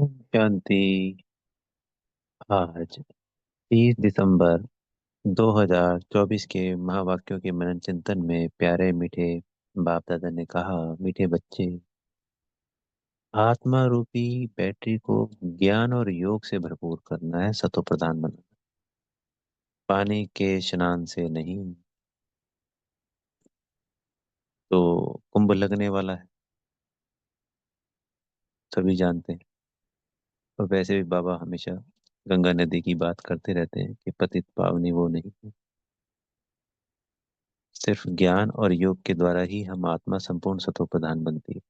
ओम शांति। आज 30 दिसंबर 2024 के महावाक्यों के मनन चिंतन में प्यारे मीठे बाप दादा ने कहा, मीठे बच्चे, आत्मा रूपी बैटरी को ज्ञान और योग से भरपूर करना है, सतो प्रधान बनना, पानी के स्नान से नहीं। तो कुंभ लगने वाला है, सभी जानते हैं। और वैसे भी बाबा हमेशा गंगा नदी की बात करते रहते हैं कि पतित पावनी वो नहीं है। सिर्फ ज्ञान और योग के द्वारा ही हम आत्मा संपूर्ण सतो प्रधान बनती है।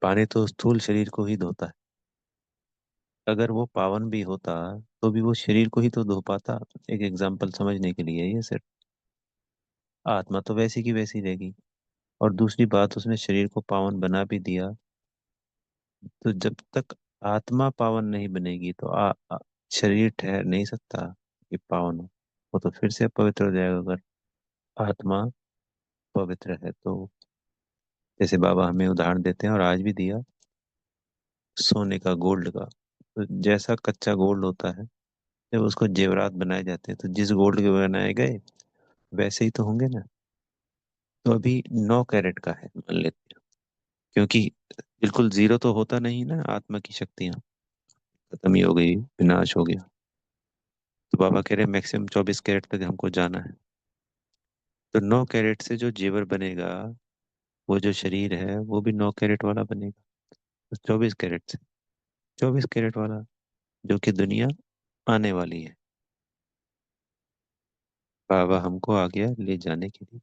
पानी तो स्थूल शरीर को ही धोता है। अगर वो पावन भी होता तो भी वो शरीर को ही तो धो पाता। एक एग्जाम्पल समझने के लिए, ये सिर्फ आत्मा तो वैसी की वैसी रहेगी। और दूसरी बात, उसने शरीर को पावन बना भी दिया, तो जब तक आत्मा पावन नहीं बनेगी तो शरीर ठहर नहीं सकता कि पावन हो। वो तो फिर से अपवित्र हो जाएगा अगर आत्मा पवित्र है तो। जैसे बाबा हमें उदाहरण देते हैं और आज भी दिया, सोने का, गोल्ड का। तो जैसा कच्चा गोल्ड होता है, जब उसको जेवरात बनाए जाते हैं तो जिस गोल्ड के बनाए गए वैसे ही तो होंगे ना। तो अभी 9 कैरेट का है मान लेते हैं, क्योंकि बिल्कुल जीरो तो होता नहीं ना, आत्मा की शक्तियां खत्म ही हो गई, विनाश हो गया। तो बाबा कह रहे मैक्सिमम 24 कैरेट तक हमको जाना है। तो 9 कैरेट से जो जेवर बनेगा, वो जो शरीर है वो भी 9 कैरेट वाला बनेगा। तो 24 कैरेट से 24 कैरेट वाला, जो कि दुनिया आने वाली है। बाबा हमको आ गया ले जाने के लिए।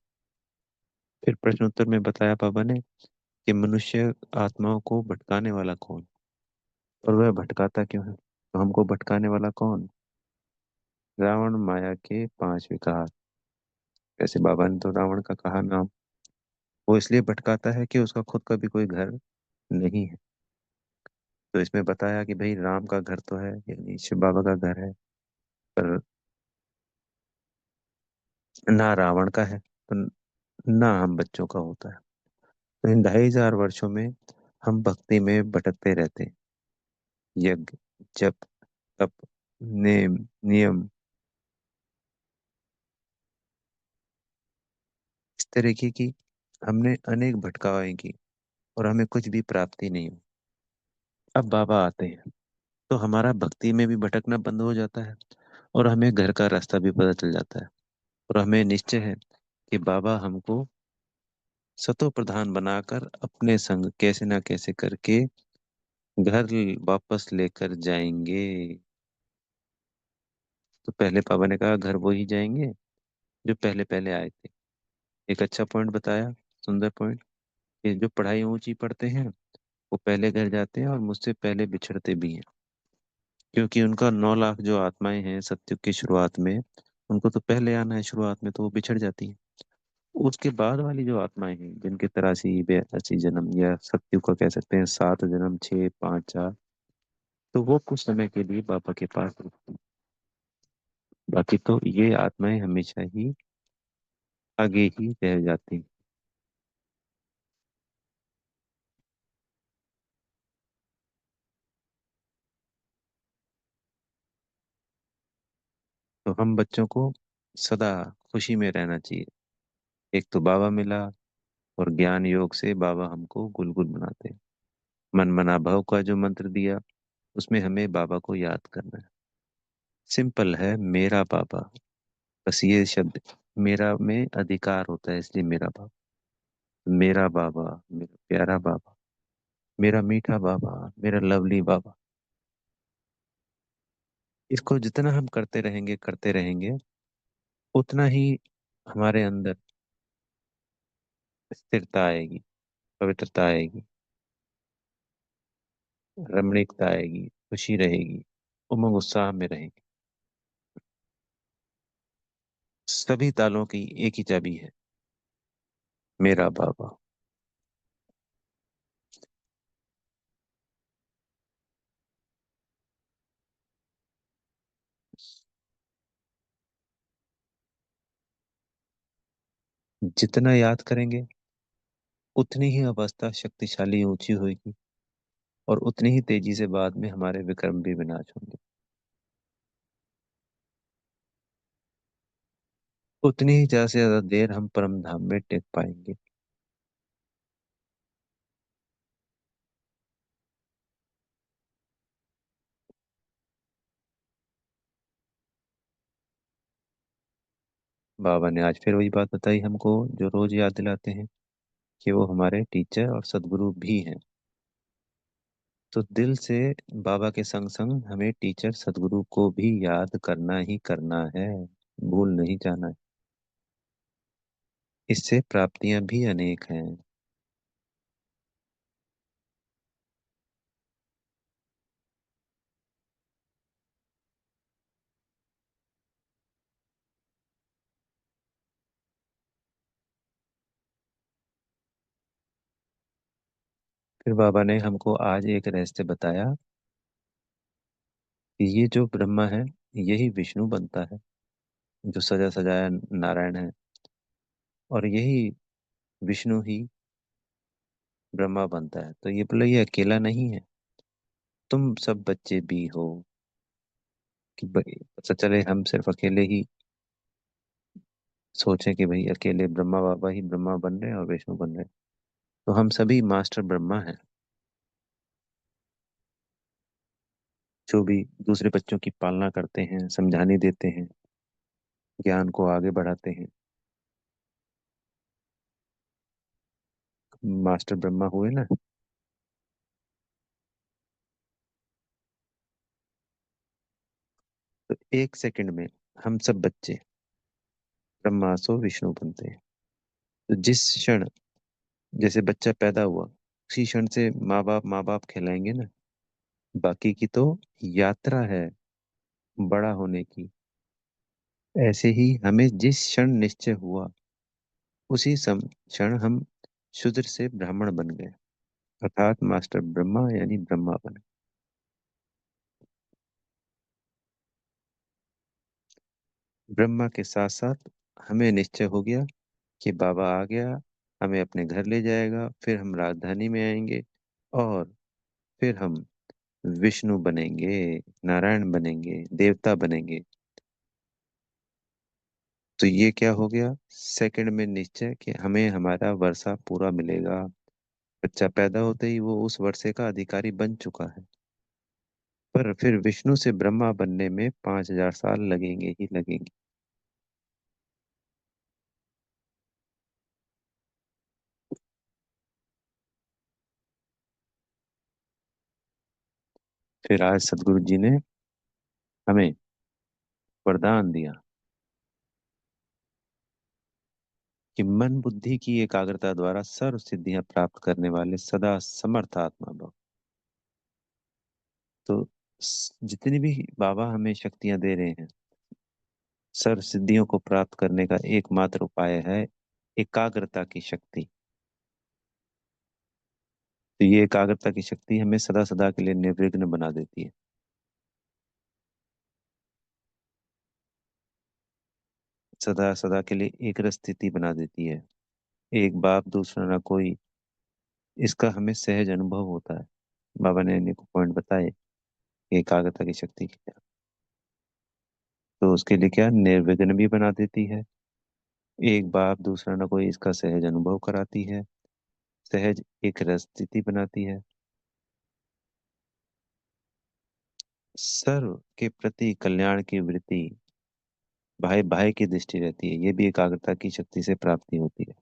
फिर प्रश्न उत्तर में बताया बाबा ने कि मनुष्य आत्माओं को भटकाने वाला कौन, और वह भटकाता क्यों है। तो हमको भटकाने वाला कौन? रावण, माया के 5 विकार। वैसे बाबा ने तो रावण का कहा नाम। वो इसलिए भटकाता है कि उसका खुद का भी कोई घर नहीं है। तो इसमें बताया कि भाई राम का घर तो है, यानी शिव बाबा का घर है, पर ना रावण का है, तो ना हम बच्चों का होता है। तो इन 2500 वर्षों में हम भक्ति में भटकते रहते हैं। यज्ञ, जप, तप, नेम, नियम, इस तरीके की हमने अनेक भटकावें की और हमें कुछ भी प्राप्ति नहीं हुई। अब बाबा आते हैं तो हमारा भक्ति में भी भटकना बंद हो जाता है, और हमें घर का रास्ता भी पता चल जाता है। और हमें निश्चय है कि बाबा हमको सतो प्रधान बनाकर अपने संग कैसे ना कैसे करके घर वापस लेकर जाएंगे। तो पहले बाबा ने कहा घर वो ही जाएंगे जो पहले पहले आए थे। एक अच्छा पॉइंट बताया, सुंदर पॉइंट, कि जो पढ़ाई ऊंची पढ़ते हैं वो पहले घर जाते हैं और मुझसे पहले बिछड़ते भी हैं। क्योंकि उनका 9 लाख जो आत्माएं हैं सत्युग की शुरुआत में, उनको तो पहले आना है शुरुआत में, तो वो बिछड़ जाती हैं। उसके बाद वाली जो आत्माएं हैं जिनके 83 82 जन्म, या सत्युग का कह सकते हैं 7 जन्म, 6 5 4, तो वो कुछ समय के लिए बाबा के पास रुकती हैं। बाकी तो ये आत्माएं हमेशा ही आगे ही रह जाती हैं। तो हम बच्चों को सदा खुशी में रहना चाहिए। एक तो बाबा मिला, और ज्ञान योग से बाबा हमको गुलगुल बनाते हैं। मन मना भव का जो मंत्र दिया, उसमें हमें बाबा को याद करना है। सिंपल है, मेरा बाबा। बस ये शब्द, मेरा में अधिकार होता है, इसलिए मेरा बाबा। मेरा बाबा, मेरा प्यारा बाबा, मेरा मीठा बाबा, मेरा लवली बाबा। इसको जितना हम करते रहेंगे, उतना ही हमारे अंदर स्थिरता आएगी, पवित्रता आएगी, रमणीकता आएगी, खुशी रहेगी, उमंग उत्साह में रहेंगे। सभी तालों की एक ही चाबी है, मेरा बाबा। जितना याद करेंगे उतनी ही अवस्था शक्तिशाली ऊंची होगी, और उतनी ही तेजी से बाद में हमारे विक्रम भी विनाश होंगे। उतनी ही ज्यादा से ज्यादा देर हम परम धाम में टेक पाएंगे। बाबा ने आज फिर वही बात बताई हमको, जो रोज याद दिलाते हैं, कि वो हमारे टीचर और सदगुरु भी हैं। तो दिल से बाबा के संग संग हमें टीचर सदगुरु को भी याद करना ही करना है, भूल नहीं जाना है। इससे प्राप्तियां भी अनेक हैं। फिर बाबा ने हमको आज एक रहस्य बताया कि ये जो ब्रह्मा है, यही विष्णु बनता है, जो सजा सजाया नारायण है। और यही विष्णु ही ब्रह्मा बनता है। तो ये बोला, ये अकेला नहीं है, तुम सब बच्चे भी हो। कि पता चले हम सिर्फ अकेले ही सोचें कि भाई अकेले ब्रह्मा बाबा ही ब्रह्मा बन रहे हैं और विष्णु बन रहे हैं। तो हम सभी मास्टर ब्रह्मा हैं, जो भी दूसरे बच्चों की पालना करते हैं, समझाने देते हैं, ज्ञान को आगे बढ़ाते हैं। मास्टर ब्रह्मा हुए ना। तो एक सेकंड में हम सब बच्चे ब्रह्मा सो विष्णु बनते हैं। तो जिस क्षण, जैसे बच्चा पैदा हुआ, उसी क्षण से माँ बाप खिलाएंगे ना। बाकी की तो यात्रा है बड़ा होने की। ऐसे ही हमें जिस क्षण निश्चय हुआ, उसी क्षण हम शूद्र से ब्राह्मण बन गए, अर्थात मास्टर ब्रह्मा यानी ब्रह्मा बन गए। ब्रह्मा के साथ साथ हमें निश्चय हो गया कि बाबा आ गया, हमें अपने घर ले जाएगा, फिर हम राजधानी में आएंगे, और फिर हम विष्णु बनेंगे, नारायण बनेंगे, देवता बनेंगे। तो ये क्या हो गया, सेकंड में निश्चय कि हमें हमारा वर्षा पूरा मिलेगा। बच्चा पैदा होते ही वो उस वर्षे का अधिकारी बन चुका है। पर फिर विष्णु से ब्रह्मा बनने में 5,000 साल लगेंगे ही लगेंगे। फिर आज सदगुरु जी ने हमें वरदान दिया कि मन बुद्धि की एकाग्रता द्वारा सर्व सिद्धियां प्राप्त करने वाले सदा समर्थ आत्मा भव। तो जितनी भी बाबा हमें शक्तियां दे रहे हैं, सर्व सिद्धियों को प्राप्त करने का एकमात्र उपाय है एकाग्रता की शक्ति। तो ये एकाग्रता की शक्ति हमें सदा सदा के लिए निर्विघ्न बना देती है। सदा सदा के लिए एक रस स्थिति बना देती है। एक बाप दूसरा ना कोई, इसका हमें सहज अनुभव होता है। बाबा ने अनेक पॉइंट बताए कि एकाग्रता की शक्ति क्या। तो उसके लिए क्या, निर्विघ्न भी बना देती है। एक बाप दूसरा ना कोई, इसका सहज अनुभव कराती है। सहज एक रस स्थिति बनाती है। सर्व के प्रति कल्याण की वृत्ति, भाई भाई की दृष्टि रहती है। ये भी एकाग्रता की शक्ति से प्राप्ति होती है।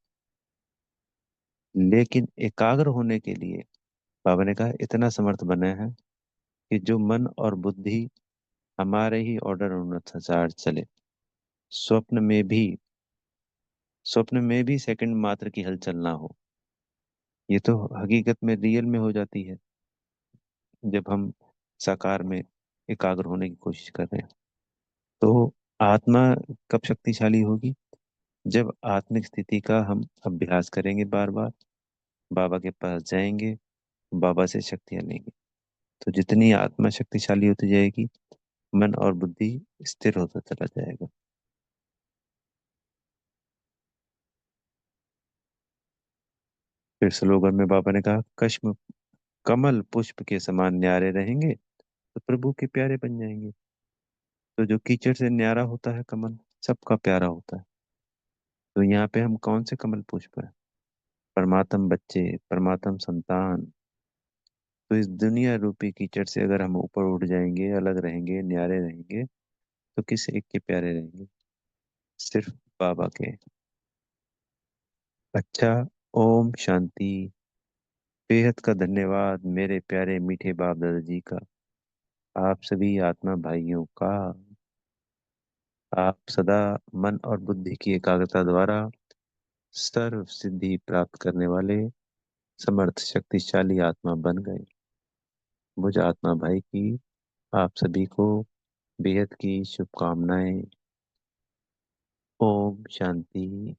लेकिन एकाग्र होने के लिए बाबा ने कहा इतना समर्थ बने हैं कि जो मन और बुद्धि हमारे ही ऑर्डर अनुसार चले। स्वप्न में भी, स्वप्न में भी सेकंड मात्र की हलचल ना हो। ये तो हकीकत में रियल में हो जाती है, जब हम साकार में एकाग्र होने की कोशिश कर रहे हैं। तो आत्मा कब शक्तिशाली होगी, जब आत्मिक स्थिति का हम अभ्यास करेंगे बार बार, बाबा के पास जाएंगे, बाबा से शक्तियां लेंगे। तो जितनी आत्मा शक्तिशाली होती जाएगी, मन और बुद्धि स्थिर होता चला जाएगा। फिर स्लोगन में बाबा ने कहा, कश्म कमल पुष्प के समान न्यारे रहेंगे तो प्रभु के प्यारे बन जाएंगे। तो जो कीचड़ से न्यारा होता है कमल, सबका प्यारा होता है। तो यहाँ पे हम कौन से कमल पुष्प है? परमात्म बच्चे, परमात्म संतान। तो इस दुनिया रूपी कीचड़ से अगर हम ऊपर उठ जाएंगे, अलग रहेंगे, न्यारे रहेंगे, तो किस एक के प्यारे रहेंगे? सिर्फ बाबा के। अच्छा। ओम शांति। बेहद का धन्यवाद मेरे प्यारे मीठे बाप दादाजी का, आप सभी आत्मा भाइयों का। आप सदा मन और बुद्धि की एकाग्रता द्वारा सर्व सिद्धि प्राप्त करने वाले समर्थ शक्तिशाली आत्मा बन गए। मुझ आत्मा भाई की आप सभी को बेहद की शुभकामनाएं। ओम शांति।